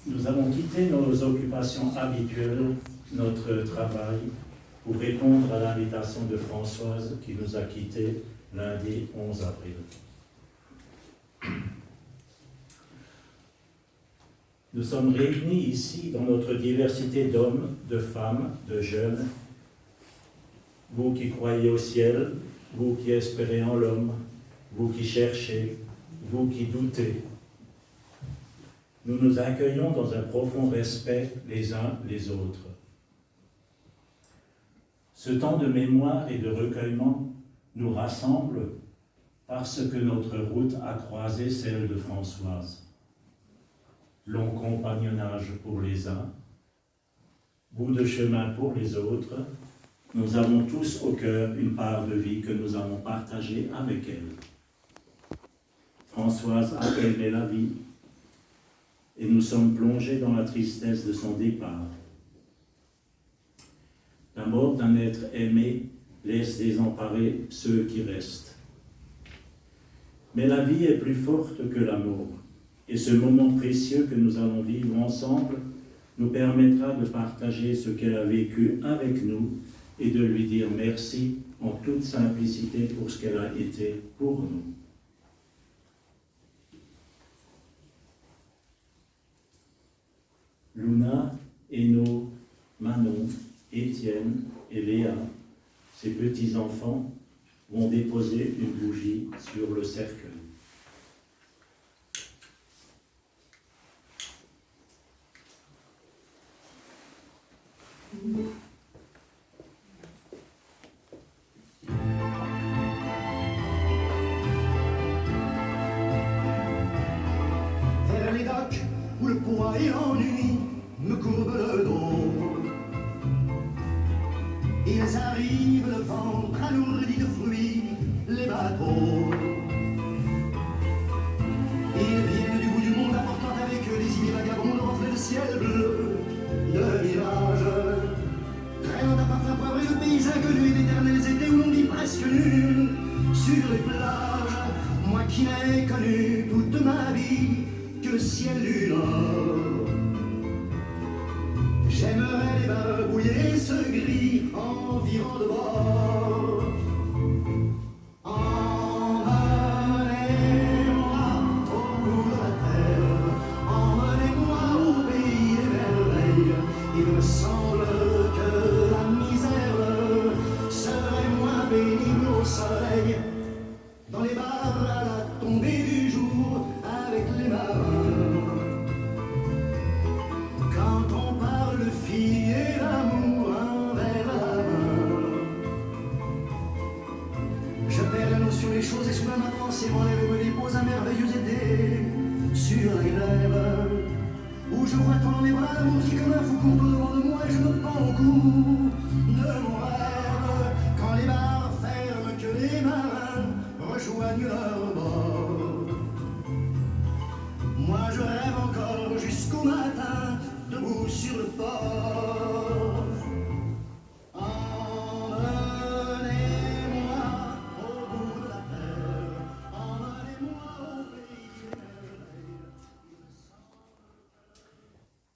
Nous avons quitté nos occupations habituelles, notre travail, pour répondre à l'invitation de Françoise qui nous a quittés lundi 11 avril. Nous sommes réunis ici dans notre diversité d'hommes, de femmes, de jeunes, vous qui croyez au ciel, vous qui espérez en l'homme, vous qui cherchez, vous qui doutez. Nous nous accueillons dans un profond respect les uns les autres. Ce temps de mémoire et de recueillement nous rassemble parce que notre route a croisé celle de Françoise. Long compagnonnage pour les uns, bout de chemin pour les autres, nous avons tous au cœur une part de vie que nous avons partagée avec elle. Françoise a aimé la vie et nous sommes plongés dans la tristesse de son départ. La mort d'un être aimé laisse désemparés ceux qui restent. Mais la vie est plus forte que la mort, et ce moment précieux que nous allons vivre ensemble nous permettra de partager ce qu'elle a vécu avec nous et de lui dire merci en toute simplicité pour ce qu'elle a été pour nous. Luna, Eno, Manon, Étienne et Léa, ses petits-enfants, vont déposer une bougie sur le cercueil. Vers les docks où le poids et l'ennui me courbent le dos. Ils arrivent le ventre alourdi de fruits, les bateaux. Ils viennent du bout du monde apportant avec eux des idées vagabondes, reflets de ciel bleu, de mirage. Traînant à parfum poivré de pays inconnus et d'éternels étés où l'on vit presque nu sur les plages. Moi qui n'ai connu toute ma vie que le ciel du Nord. J'aimerais les barbouiller ce gris environ de bord. Emmenez-moi au bout de la terre, emmenez-moi au pays des merveilles. Il me semble que la misère serait moins pénible au soleil. Dans les bars à la tombée du jour avec les marins. Quand on parle fille et l'amour, un verre à la main. Je perds la notion des choses et soudain ma pensée m'enlève et me dépose un merveilleux été sur la grève. Où je vois tant dans mes bras l'amour qui comme un fou court devant de moi et je me pends au cou de mon rêve. Quand les bars ferment que les marins rejoignent leur bord. Moi je rêve encore jusqu'au matin, debout sur le port. Emmenez-moi au bout de la terre, emmenez-moi au pays des merveilles.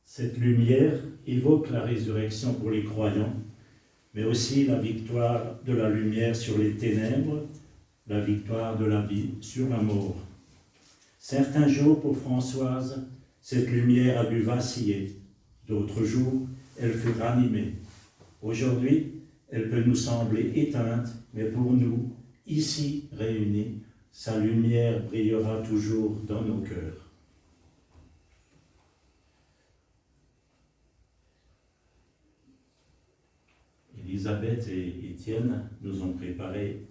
Cette lumière évoque la résurrection pour les croyants, mais aussi la victoire de la lumière sur les ténèbres, la victoire de la vie sur la mort. Certains jours, pour Françoise, cette lumière a dû vaciller. D'autres jours, elle fut ranimée. Aujourd'hui, elle peut nous sembler éteinte, mais pour nous, ici réunis, sa lumière brillera toujours dans nos cœurs. Elisabeth et Étienne nous ont préparé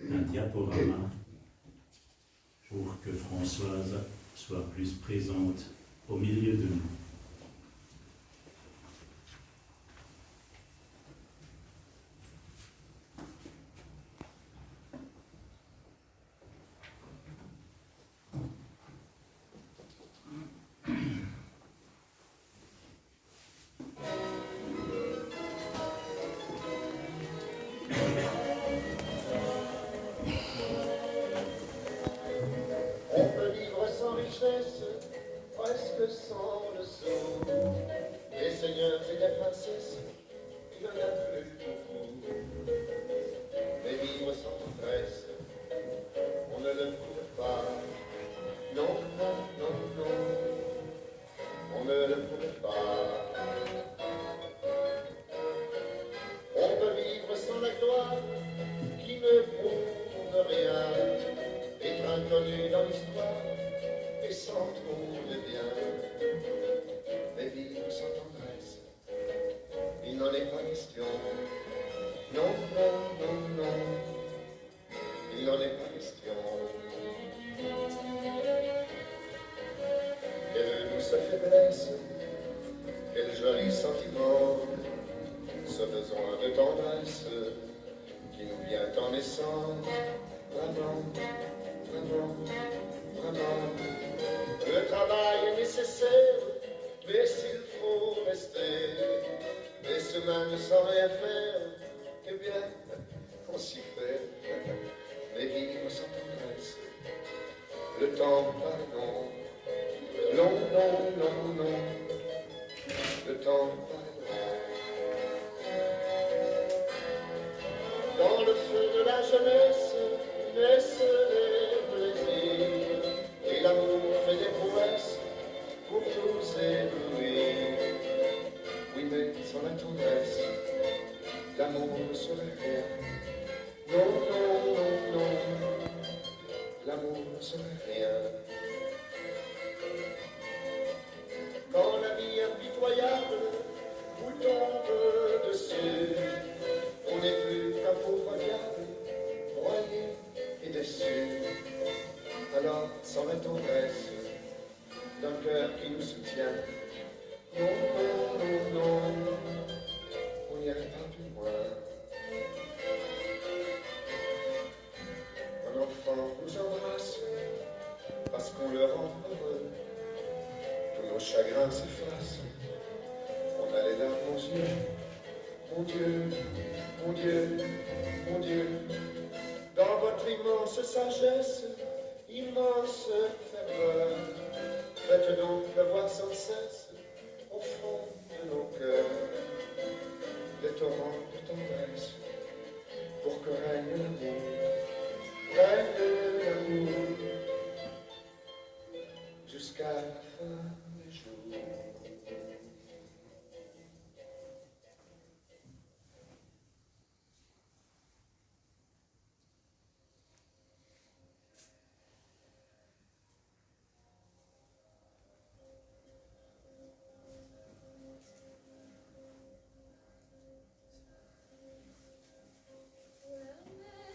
un diaporama pour que Françoise soit plus présente au milieu de nous. On peut vivre sans richesse, presque sans le ne le pouvait pas. On peut vivre sans la gloire qui ne prouve rien, être inconnu dans l'histoire et sans trouver bien. Mais vivre sans tendresse, il n'en est pas question. Non, non, non, non, il n'en est pas question. Quelle douce faiblesse, quel joli sentiment, ce besoin de tendresse qui nous vient en naissant. Vraiment, vraiment, vraiment. Le travail est nécessaire, mais s'il faut rester, les semaines sans rien faire, eh bien, on s'y fait. Mais vivre sans tendresse, le temps paraît long. Non, non, non, non, le temps paraît long. Dans le feu de la jeunesse naissent les plaisirs, et l'amour fait des prouesses pour nous éblouir. Oui, mais sans la tendresse, l'amour ne serait rien. Non, non, non, non, l'amour ne serait rien. Quand la vie impitoyable vous tombe dessus, on n'est plus qu'un pauvre diable, broyé et déçu. Alors, sans la tendresse d'un cœur qui nous soutient, non, non, non, non, on n'irait pas plus loin. Un enfant nous embrasse parce qu'on le rend heureux. Tous nos chagrins s'effacent, on a les larmes aux yeux. Mon Dieu, mon Dieu, mon Dieu, dans votre immense sagesse, immense ferveur, faites donc pleuvoir sans cesse au fond de nos cœurs des torrents de tendresse pour que règne l'amour jusqu'à la fin des jours. Well,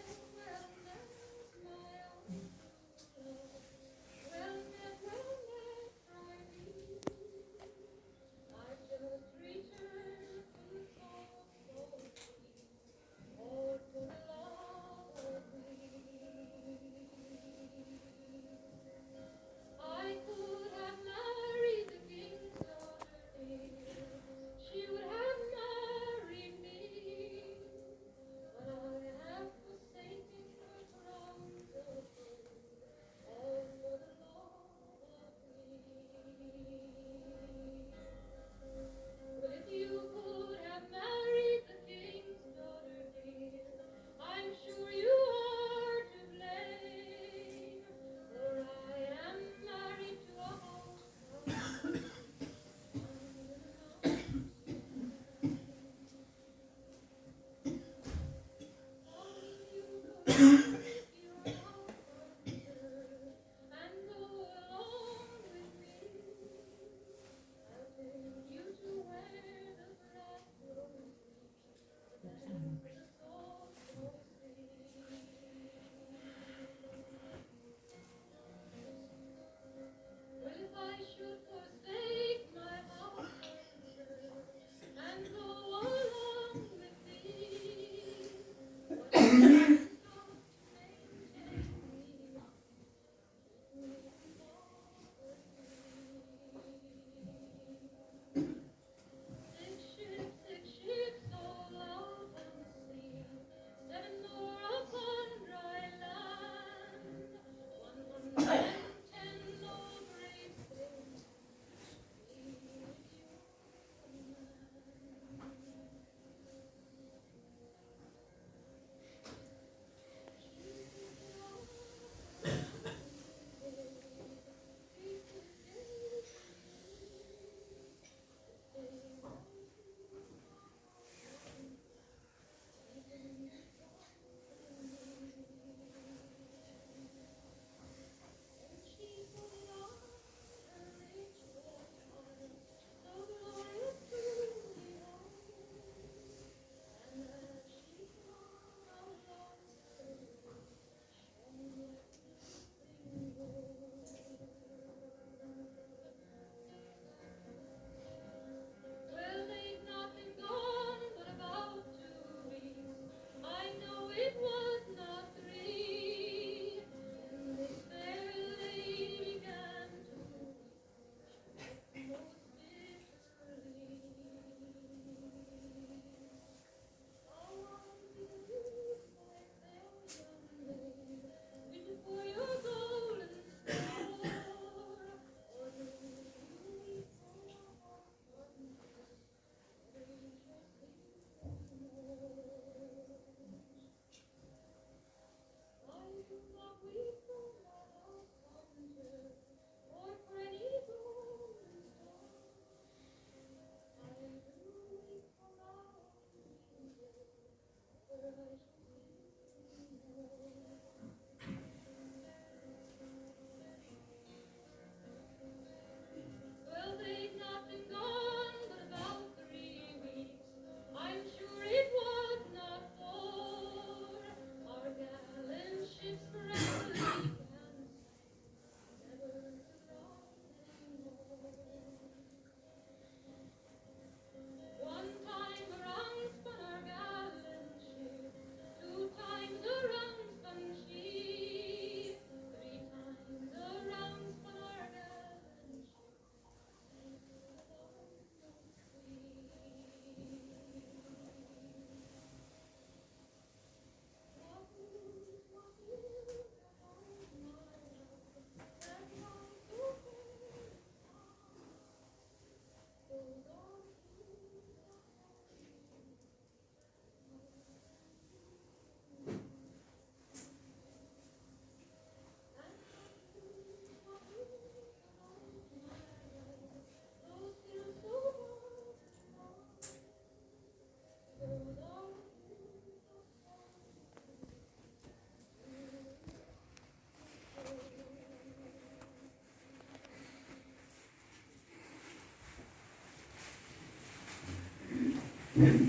Merci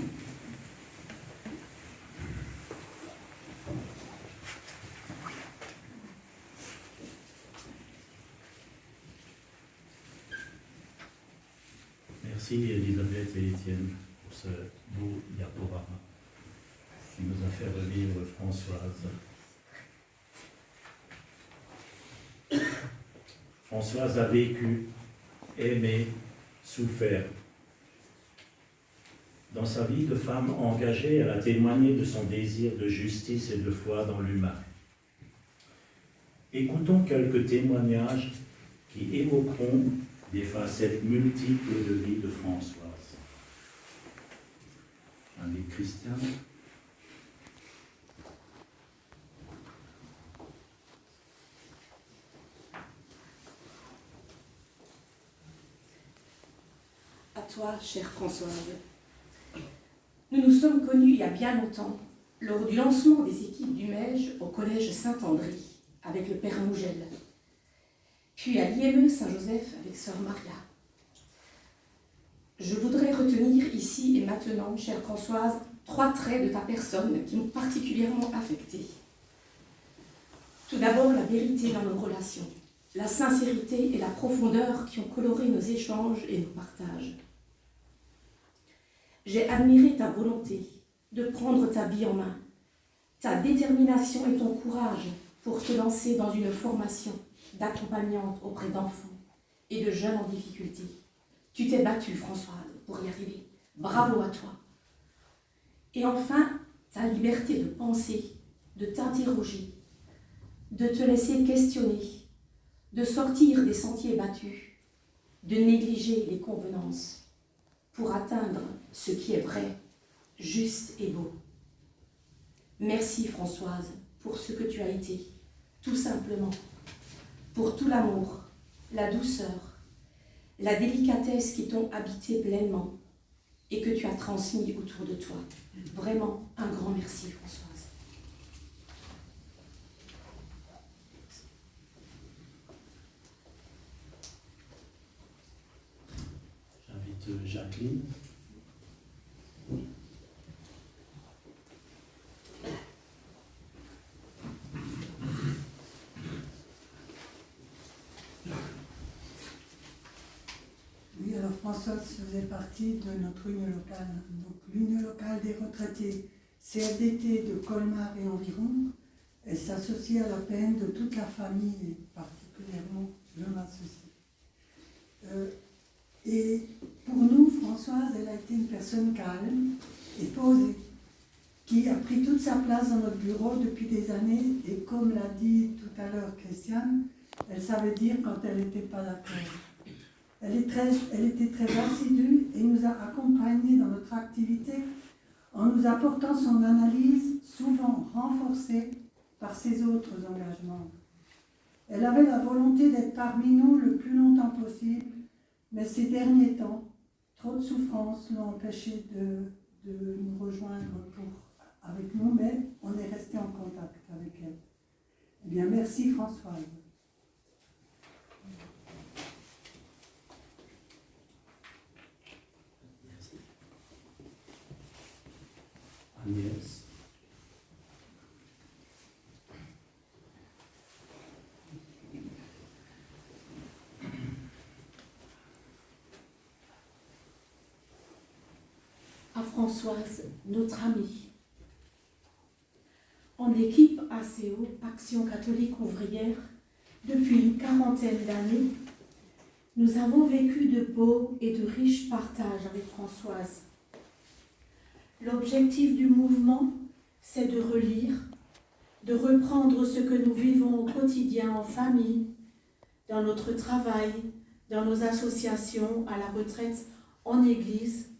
Elisabeth et Étienne pour ce beau diaporama qui nous a fait revivre Françoise. Françoise a vécu, aimé, souffert. Dans sa vie de femme engagée, elle a témoigné de son désir de justice et de foi dans l'humain. Écoutons quelques témoignages qui évoqueront des facettes multiples de vie de Françoise. Avec Christiane. À toi, chère Françoise. Nous nous sommes connus il y a bien longtemps, lors du lancement des équipes du MEJ au collège Saint-André, avec le père Mougel, puis à l'IME Saint-Joseph avec sœur Maria. Je voudrais retenir ici et maintenant, chère Françoise, 3 traits de ta personne qui m'ont particulièrement affectée. Tout d'abord, la vérité dans nos relations, la sincérité et la profondeur qui ont coloré nos échanges et nos partages. J'ai admiré ta volonté de prendre ta vie en main, ta détermination et ton courage pour te lancer dans une formation d'accompagnante auprès d'enfants et de jeunes en difficulté. Tu t'es battue, Françoise, pour y arriver. Bravo à toi. Et enfin, ta liberté de penser, de t'interroger, de te laisser questionner, de sortir des sentiers battus, de négliger les convenances pour atteindre ce qui est vrai, juste et beau. Merci Françoise pour ce que tu as été, tout simplement, pour tout l'amour, la douceur, la délicatesse qui t'ont habité pleinement et que tu as transmis autour de toi. Vraiment un grand merci Françoise. J'invite Jacqueline. Oui, alors Françoise faisait partie de notre union locale. Donc l'union locale des retraités CFDT de Colmar et environ. Elle s'associe à la peine de toute la famille, et particulièrement je m'associe. Et pour nous, Françoise, elle a été une personne calme et posée, qui a pris toute sa place dans notre bureau depuis des années. Et comme l'a dit tout à l'heure Christiane, elle savait dire quand elle n'était pas d'accord. Elle était très assidue et nous a accompagnés dans notre activité en nous apportant son analyse, souvent renforcée par ses autres engagements. Elle avait la volonté d'être parmi nous le plus longtemps possible, mais ces derniers temps, trop de souffrances l'ont empêché de nous rejoindre avec nous, mais on est resté en contact avec elle. Eh bien, merci Françoise. Merci. Agnès. À Françoise, notre amie. En équipe ACO, Action catholique ouvrière, depuis une 40aine d'années, nous avons vécu de beaux et de riches partages avec Françoise. L'objectif du mouvement, c'est de relire, de reprendre ce que nous vivons au quotidien en famille, dans notre travail, dans nos associations, à la retraite, en église,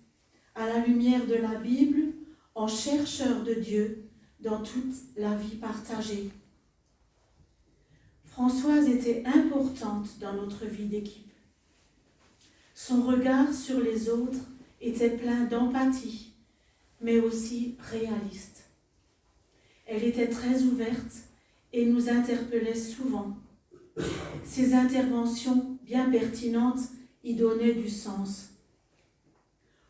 à la lumière de la Bible, en chercheur de Dieu, dans toute la vie partagée. Françoise était importante dans notre vie d'équipe. Son regard sur les autres était plein d'empathie, mais aussi réaliste. Elle était très ouverte et nous interpellait souvent. Ses interventions, bien pertinentes, y donnaient du sens.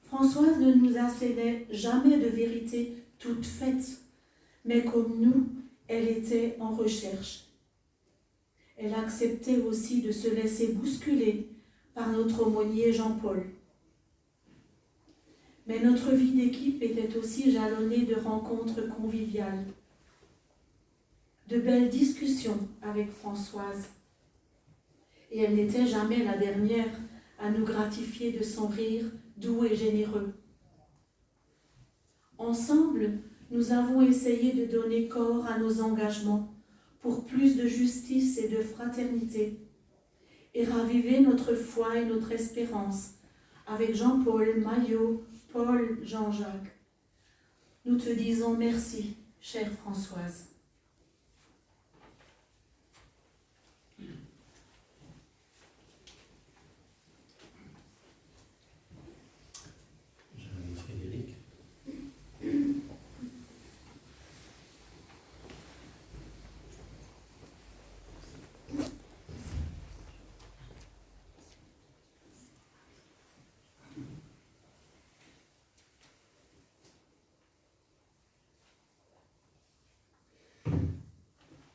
Françoise ne nous assénait jamais de vérité toute faite, mais comme nous, elle était en recherche. Elle acceptait aussi de se laisser bousculer par notre aumônier Jean-Paul. Mais notre vie d'équipe était aussi jalonnée de rencontres conviviales, de belles discussions avec Françoise. Et elle n'était jamais la dernière à nous gratifier de son rire doux et généreux. Ensemble, nous avons essayé de donner corps à nos engagements pour plus de justice et de fraternité, et raviver notre foi et notre espérance avec Jean-Paul, Maillot, Paul, Jean-Jacques. Nous te disons merci, chère Françoise. Frédéric.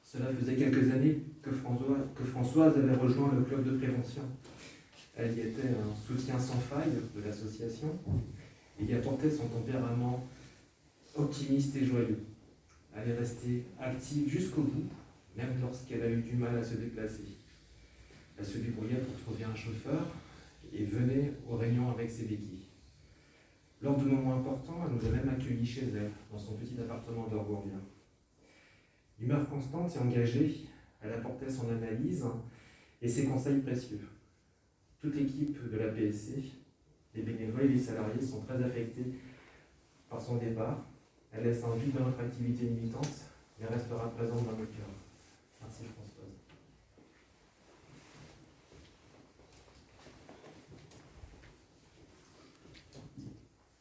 Cela faisait quelques années que Françoise avait rejoint le club de prévention. Elle y était un soutien sans faille de l'association et y apportait son tempérament optimiste et joyeux. Elle est restée active jusqu'au bout, même lorsqu'elle a eu du mal à se déplacer. Elle se débrouillait pour trouver un chauffeur et venait aux réunions avec ses béquilles. Lors de moments importants, elle nous a même accueillis chez elle, dans son petit appartement d'Orgourvien. D'humeur constante et engagée, elle apportait son analyse et ses conseils précieux. Toute l'équipe de la PSC, les bénévoles et les salariés sont très affectés par son départ. Elle laisse un vide dans notre activité militante, mais restera présente dans nos cœurs. Merci Françoise.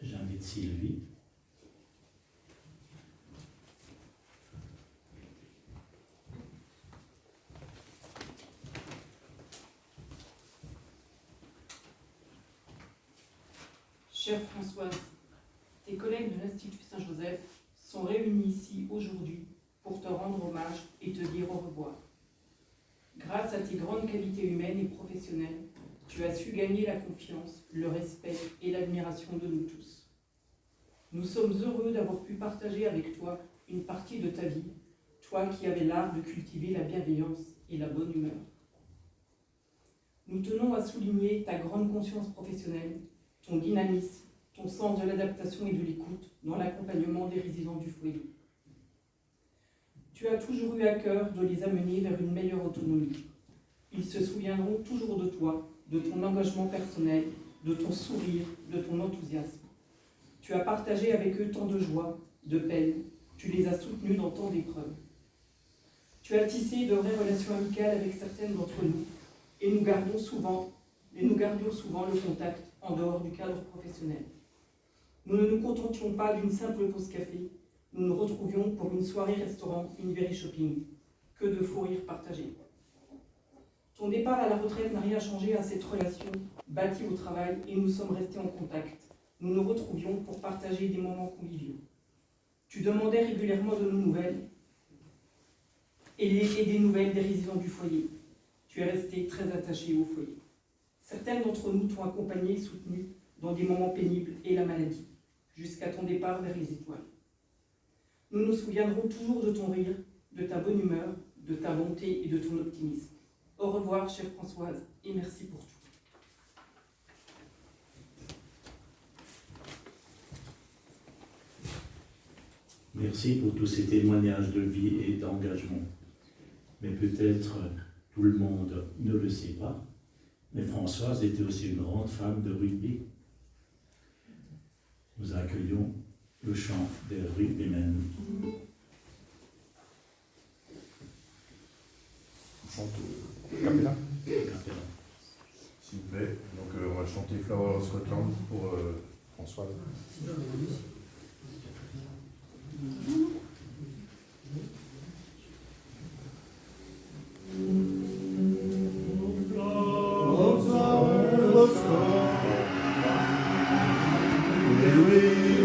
J'invite Sylvie. Chère Françoise, tes collègues de l'Institut Saint-Joseph sont réunis ici aujourd'hui pour te rendre hommage et te dire au revoir. Grâce à tes grandes qualités humaines et professionnelles, tu as su gagner la confiance, le respect et l'admiration de nous tous. Nous sommes heureux d'avoir pu partager avec toi une partie de ta vie, toi qui avais l'art de cultiver la bienveillance et la bonne humeur. Nous tenons à souligner ta grande conscience professionnelle, ton dynamisme, ton sens de l'adaptation et de l'écoute dans l'accompagnement des résidents du foyer. Tu as toujours eu à cœur de les amener vers une meilleure autonomie. Ils se souviendront toujours de toi, de ton engagement personnel, de ton sourire, de ton enthousiasme. Tu as partagé avec eux tant de joie, de peine, tu les as soutenus dans tant d'épreuves. Tu as tissé de vraies relations amicales avec certaines d'entre nous, et nous gardions souvent le contact en dehors du cadre professionnel. Nous ne nous contentions pas d'une simple pause café, nous nous retrouvions pour une soirée restaurant, une very shopping. Que de faux rires partagés. Ton départ à la retraite n'a rien changé à cette relation bâtie au travail et nous sommes restés en contact. Nous nous retrouvions pour partager des moments conviviaux. Tu demandais régulièrement de nos nouvelles et des nouvelles des résidents du foyer. Tu es resté très attaché au foyer. Certaines d'entre nous t'ont accompagné et soutenu dans des moments pénibles et la maladie, jusqu'à ton départ vers les étoiles. Nous nous souviendrons toujours de ton rire, de ta bonne humeur, de ta bonté et de ton optimisme. Au revoir, chère Françoise, et merci pour tout. Merci pour tous ces témoignages de vie et d'engagement. Mais peut-être tout le monde ne le sait pas, mais Françoise était aussi une grande femme de rugby. Nous accueillons le chant des rugbymen. On chante Capella. Capella. S'il vous plaît. Donc on va chanter Flower of Scotland pour Françoise.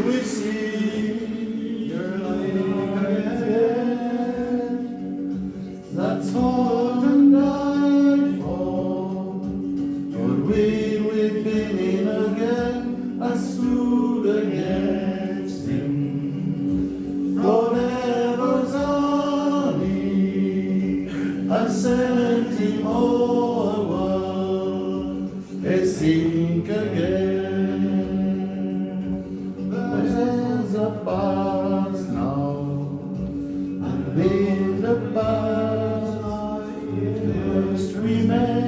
we see your light again? That's fought and died for. But we've been in again. I stood against him. Whatever's on me, I sent him over and sink again. Those days are past now, and in the past must remain.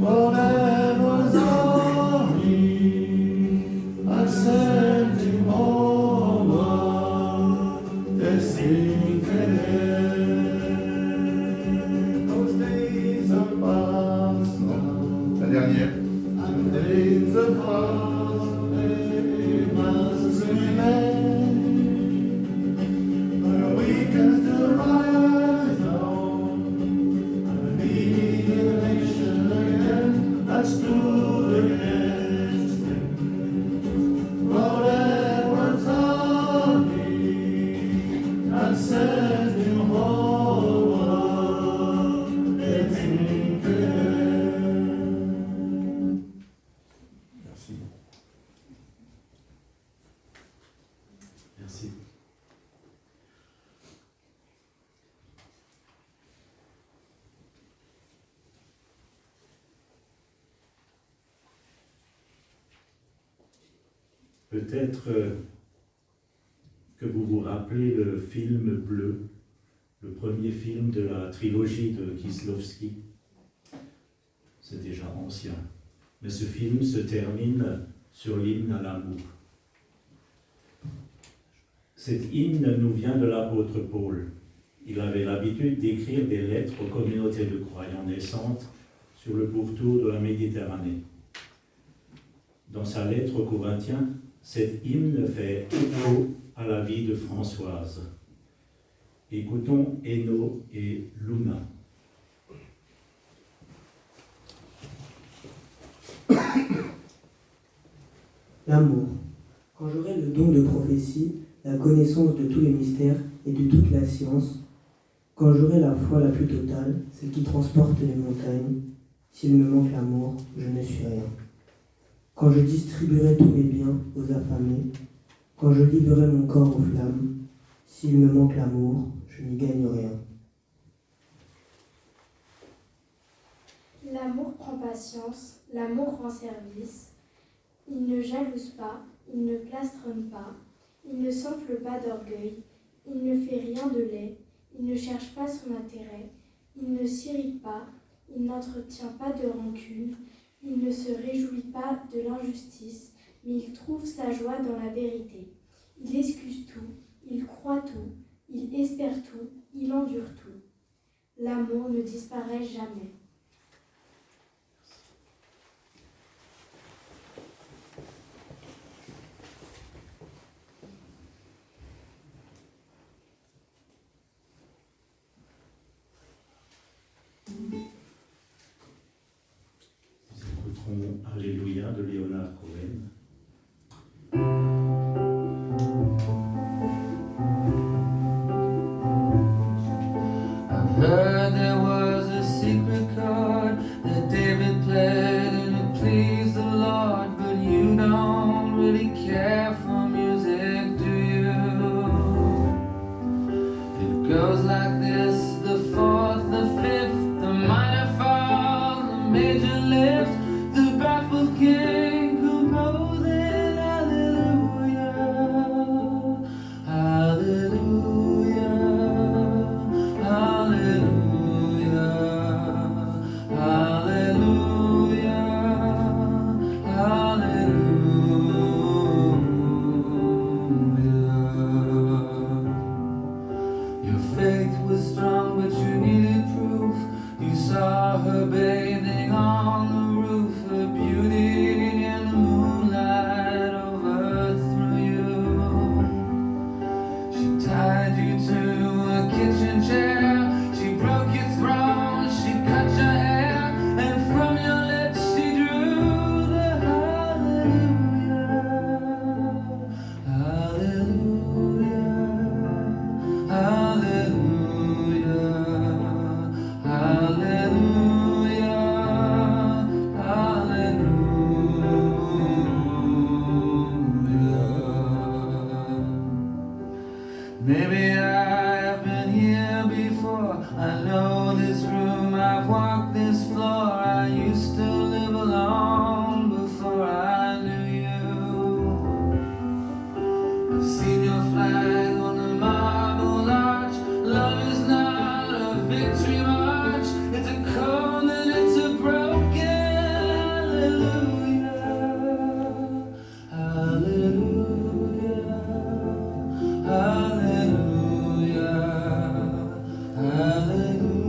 Whatever's on me, I sent him over to sink again. Those days are past now. La dernière. And days are past, they must remain. But we can still rise now and be a nation again. I stood against him. Whatever's on me, I sent him over and sink again. Merci. Merci. Peut-être que vous vous rappelez le film Bleu, le premier film de la trilogie de Kieślowski. C'est déjà ancien. Mais ce film se termine sur l'hymne à l'amour. Cet hymne nous vient de l'apôtre Paul. Il avait l'habitude d'écrire des lettres aux communautés de croyants naissantes sur le pourtour de la Méditerranée. Dans sa lettre aux Corinthiens, cet hymne fait écho à la vie de Françoise. Écoutons Eno et Luna. L'amour. Quand j'aurai le don de prophétie, la connaissance de tous les mystères et de toute la science, quand j'aurai la foi la plus totale, celle qui transporte les montagnes, s'il me manque l'amour, je ne suis rien. Quand je distribuerai tous mes biens aux affamés, quand je livrerai mon corps aux flammes, s'il me manque l'amour, je n'y gagne rien. L'amour prend patience, l'amour rend service. Il ne jalouse pas, il ne plastronne pas, il ne s'enfle pas d'orgueil, il ne fait rien de laid, il ne cherche pas son intérêt, il ne s'irrite pas, il n'entretient pas de rancune, il ne se réjouit pas de l'injustice, mais il trouve sa joie dans la vérité. Il excuse tout, il croit tout, il espère tout, il endure tout. L'amour ne disparaît jamais. Nous écouterons Alléluia de Leonard Cohen. Heard there was a secret chord that David played and it pleased the Lord, but you don't really care for music, do you? It goes like this: the fourth, the fifth, the minor fall, the major lift, the baffled king composing hallelujah, hallelujah, hallelujah, hallelujah, hallelujah. Your faith Maybe I've been here before. I know this room, I've walked this floor. I used to live alone before I knew you. I've seen your flag on the marble arch. Love is not a victory march. It's a cold and it's a broken hallelujah. Hallelujah. Hallelujah. Hallelujah.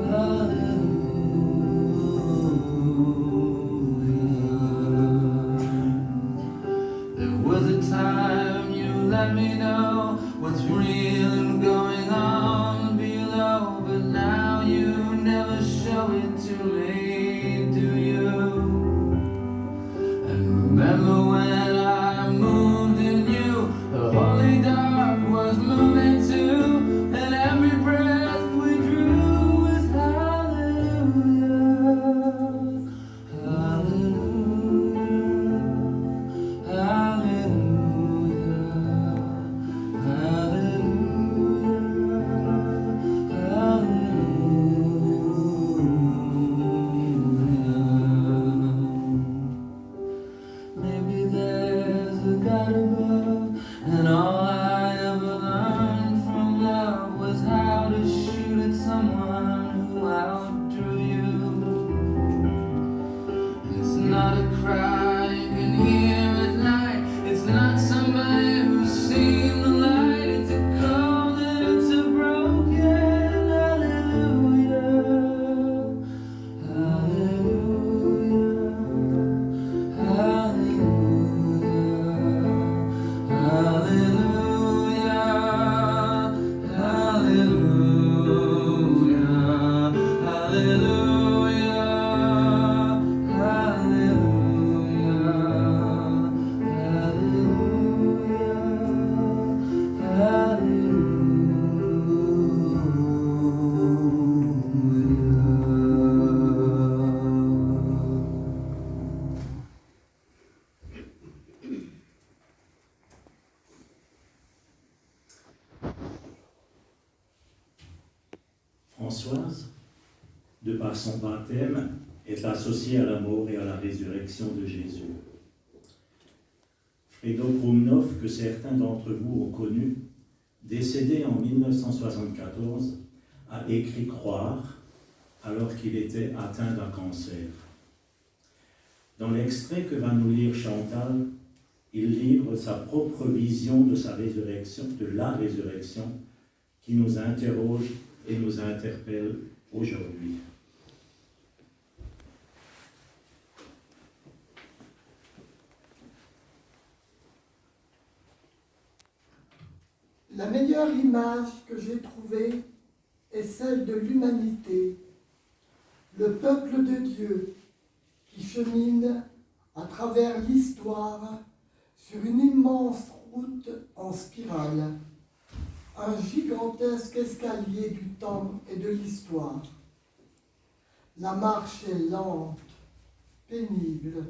Hallelujah. There was a time you let me know what's real and going on below, but now you never show it to me, do you? And remember when I moved in you, the holy dark was moving too, and every breath we drew was hallelujah. Hallelujah. Maybe there's a God above, and all I ever learned from love was how to shoot at someone who outdrew you. It's not a cry you can hear at night. It's not somebody who's seen the light. It's a cold and it's a broken hallelujah. Hallelujah. Hallelujah. Hallelujah. Hallelujah. Hallelujah. Françoise, de par son baptême, est associée à la mort et à la résurrection de Jésus. Fredo Krumnov, que certains d'entre vous ont connu, décédé en 1974, a écrit Croire alors qu'il était atteint d'un cancer. Dans l'extrait que va nous lire Chantal, il livre sa propre vision de sa résurrection, de la résurrection, qui nous interroge et nous interpelle aujourd'hui. La meilleure image que j'ai trouvée est celle de l'humanité, le peuple de Dieu qui chemine à travers l'histoire sur une immense route en spirale, un gigantesque escalier du temps et de l'histoire. La marche est lente, pénible.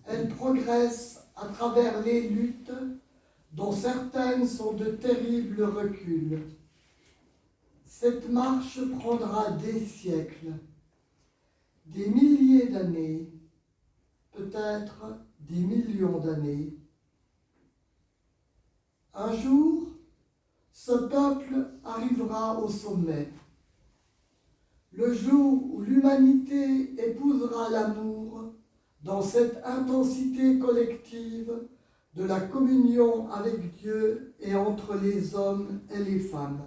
Elle progresse à travers les luttes dont certaines sont de terribles reculs. Cette marche prendra des siècles, des milliers d'années, peut-être des millions d'années. Un jour, ce peuple arrivera au sommet. Le jour où l'humanité épousera l'amour dans cette intensité collective de la communion avec Dieu et entre les hommes et les femmes.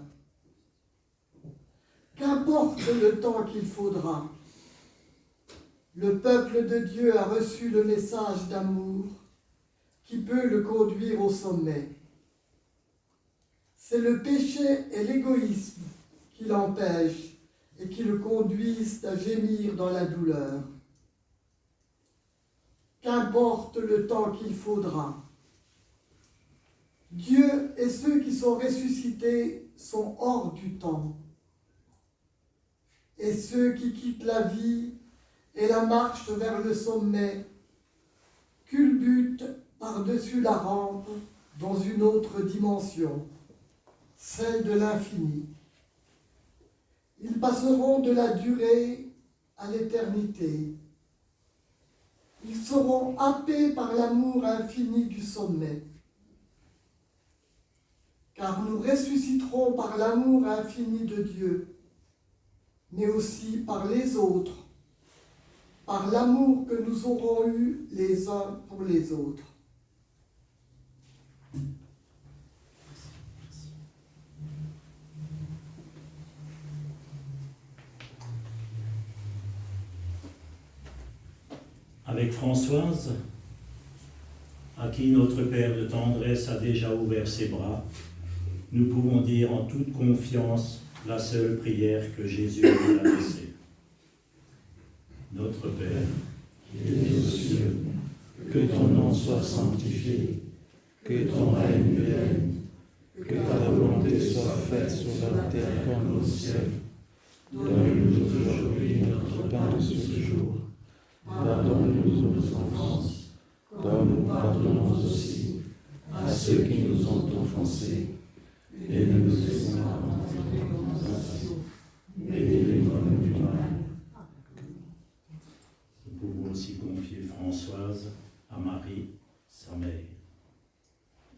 Qu'importe le temps qu'il faudra, le peuple de Dieu a reçu le message d'amour qui peut le conduire au sommet. C'est le péché et l'égoïsme qui l'empêchent et qui le conduisent à gémir dans la douleur. Qu'importe le temps qu'il faudra, Dieu et ceux qui sont ressuscités sont hors du temps. Et ceux qui quittent la vie et la marche vers le sommet culbutent par-dessus la rampe dans une autre dimension, celle de l'infini. Ils passeront de la durée à l'éternité. Ils seront happés par l'amour infini du sommet. Car nous ressusciterons par l'amour infini de Dieu, mais aussi par les autres, par l'amour que nous aurons eu les uns pour les autres. Avec Françoise, à qui notre Père de tendresse a déjà ouvert ses bras, nous pouvons dire en toute confiance la seule prière que Jésus nous a laissée. Notre Père, qui es aux cieux, que ton nom soit sanctifié, que ton règne vienne, que ta volonté soit faite sur la terre comme au ciel. Donne-nous aujourd'hui notre pain de ce jour. Pardonne-nous nos offenses, comme nous pardonnons aussi à ceux qui nous ont offensés. Et ne nous laisse pas entrer en tentation, mais délivre-nous du mal. Nous pouvons aussi confier Françoise à Marie, sa mère.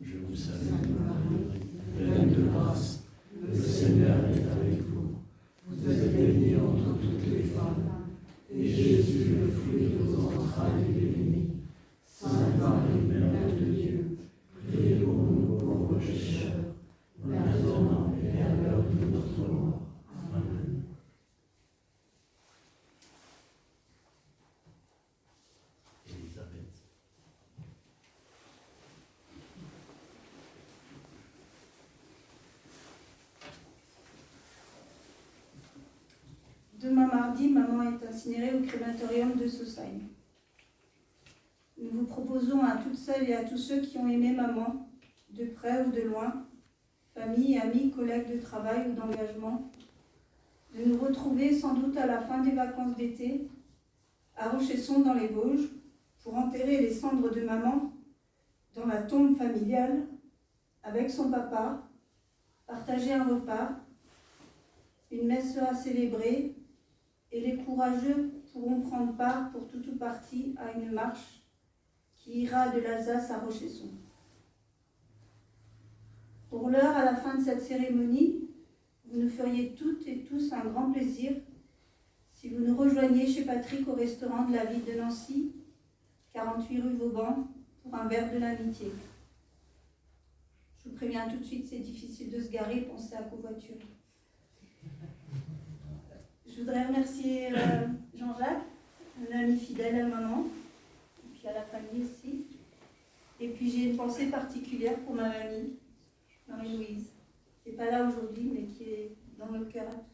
Je vous salue, Marie, pleine de grâce, le Seigneur est avec vous. Vous êtes bénie entre toutes les femmes, et Jésus, le fruit de vos entrailles, est béni. Sainte Marie, Mère de Dieu, priez pour nous pauvres pécheurs, maintenant et à l'heure de notre mort. Amen. Élisabeth. Demain mardi, maman est incinérée au crématorium de Saussagne. Nous vous proposons à toutes celles et à tous ceux qui ont aimé maman, de près ou de loin, famille, amis, collègues de travail ou d'engagement, de nous retrouver sans doute à la fin des vacances d'été, à Rochesson dans les Vosges, pour enterrer les cendres de maman dans la tombe familiale, avec son papa, partager un repas, une messe sera célébrée, et les courageux pourront prendre part pour tout ou partie à une marche qui ira de l'Alsace à Rochesson. Pour l'heure, à la fin de cette cérémonie, vous nous feriez toutes et tous un grand plaisir si vous nous rejoigniez chez Patrick au restaurant de la ville de Nancy, 48 rue Vauban, pour un verre de l'amitié. Je vous préviens tout de suite, c'est difficile de se garer, pensez à covoiture. Je voudrais remercier Jean-Jacques, un ami fidèle à maman, et puis à la famille aussi. Et puis j'ai une pensée particulière pour ma mamie, Marie-Louise, qui n'est pas là aujourd'hui, mais qui est dans nos cœurs à tous.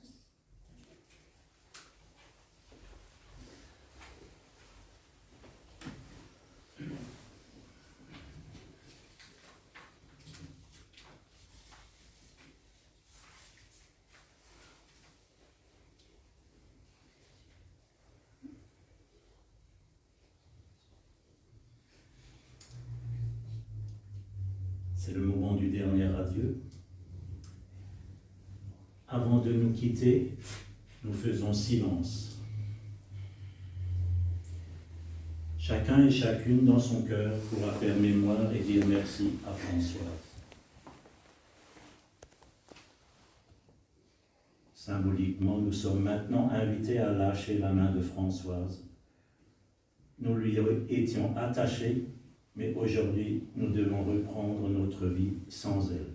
C'est le moment du dernier adieu. Avant de nous quitter, nous faisons silence. Chacun et chacune dans son cœur pourra faire mémoire et dire merci à Françoise. Symboliquement, nous sommes maintenant invités à lâcher la main de Françoise. Nous lui étions attachés, mais aujourd'hui, nous devons reprendre notre vie sans elle.